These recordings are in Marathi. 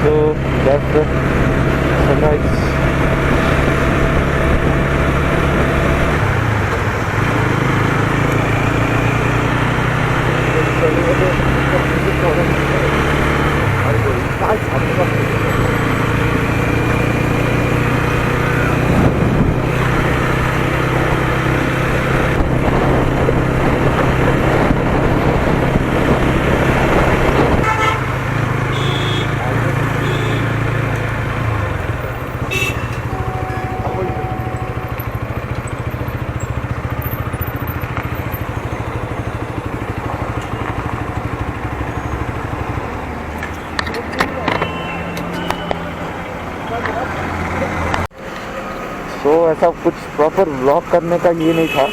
So that's the sunrise. तो ऐसा कुछ प्रॉपर व्लॉग करने का ये नहीं था।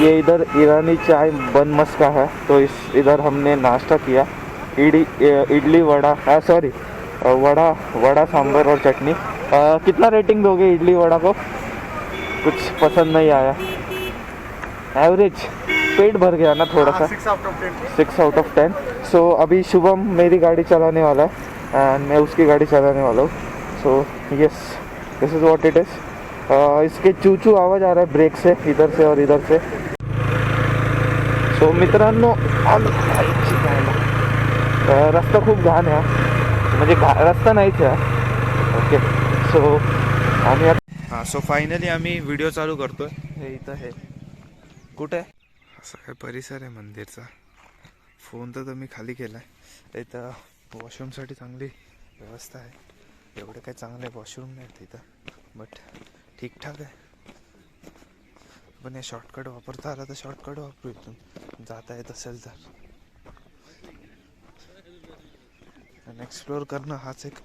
ये इधर ईरानी चाय बन मस्का है, तो इधर हमने नाश्ता किया। इडली वड़ा सॉरी वड़ा सांभर और चटनी। कितना रेटिंग दोगे इडली वड़ा को? कुछ पसंद नहीं आया, एवरेज। पेट भर गया ना थोड़ा सा। 6 आउट ऑफ 10। सो अभी शुभम मेरी गाड़ी चलाने वाला है एंड मैं उसकी गाड़ी चलाने वाला हूँ। So yes, this is what it is. इसके चू आवाज आ रहा है ब्रेक से, इधर से और इधर से। सो मित्रांनो, रस्ता खूप घाण आहे, म्हणजे रस्ता नाहीच आहे। ओके, सो आम्ही हां, सो फायनली आम्ही व्हिडिओ चालू करतोय। हे इथं हे कुठे असं काय परिसर आहे मंदिरचा। फोन तर मी खाली केला आहे। इथं वॉशरूमसाठी चांगली व्यवस्था आहे, एवढे काही चांगले वॉशरूम नाहीत इथं, बट ठीकठाक आहे। पण हे शॉर्टकट वापरता आला तर शॉर्टकट वापरू, इथून जाता येत असेल तर। आणि एक्सप्लोअर करणं हाच एक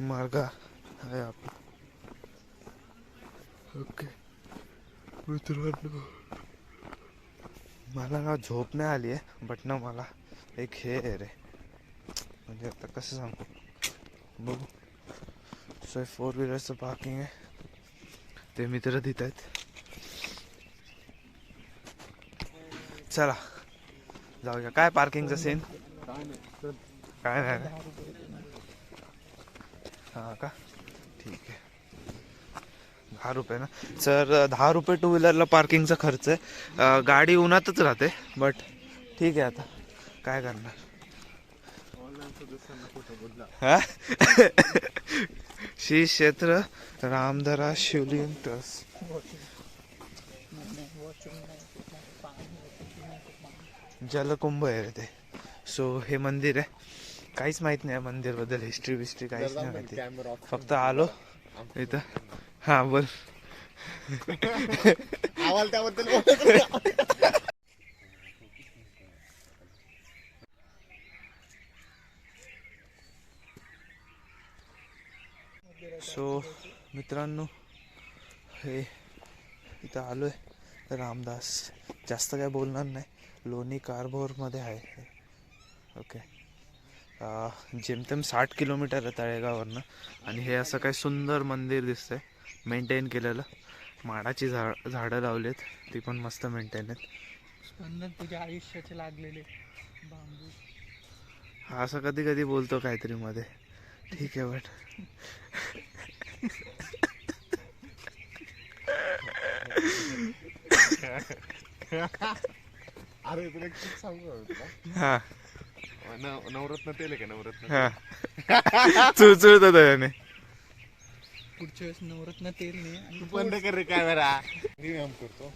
मार्ग आहे आपला। ओके मित्रांनो, मला ना झोप नाही आली आहे, बट ना मला एक हे आहे रे, म्हणजे आता कसं सांगू बघू। सो 4 व्हीलरचं पार्किंग आहे, ते मित्र देत आहेत। चला जाऊया। काय पार्किंगचा सीन? काय नाही। हां का, ठीक आहे। 10 रुपये ना सर? 10 रुपये टू व्हीलरला पार्किंगचा खर्च आहे। गाडी उन्हातच राहते, बट ठीक आहे, आता काय करणार। हा श्री क्षेत्र रामधरा शिवलिंग ट्रस्ट। जलकुंभ आहे रे ते। सो हे मंदिर आहे, काहीच माहित नाही मंदिर बद्दल, हिस्ट्री बिस्ट्री काहीच नाही माहिती, फक्त आलो इथं। हा बोल। सो मित्रांनो, हे इथं आलोय रामदास। जास्त काय बोलणार नाही, लोणी कारभारमध्ये आहे। ओके, जेमतेम 60 किलोमीटर आहे तळेगाववरनं। आणि हे असं काय सुंदर मंदिर दिसतंय, मेंटेन केलेलं। माडाची झाडं लावलीत, ती पण मस्त मेंटेन आहेत। स्पंदन तुझ्या आयुष्याचे लागलेले बांबू। हा असं कधी कधी बोलतो काहीतरी मध्ये, ठीक आहे, बट अरे तुला एक सांगू हा नवरत्न तेल आहे का? नवरत्न हा चुळचुळत त्याने। पुढच्या वेळेस नवरत्न तेल नाही आणि तू बंद कर रे कॅमेरा। मी व्यायाम करतो,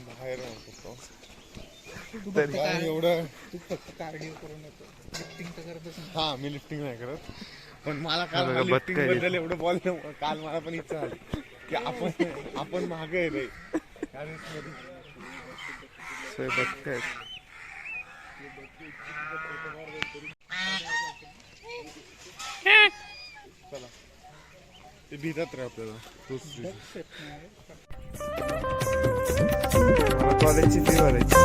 बाहेर व्यायाम करतो। एवढं तू फक्त कार्डिओ करून येतो, लिफ्टिंग तर करतच नाही। हा, मी लिफ्टिंग नाही करत, पण मला काल बघा, लिफ्टिंग बदकाय बद्दल एवढं बोललं, काल मला पण इच्छा झाली की आपण मागे आहे रे। बघतायत चला, ते भिजत रे आपल्याला। कॉलेजची फी भरायची।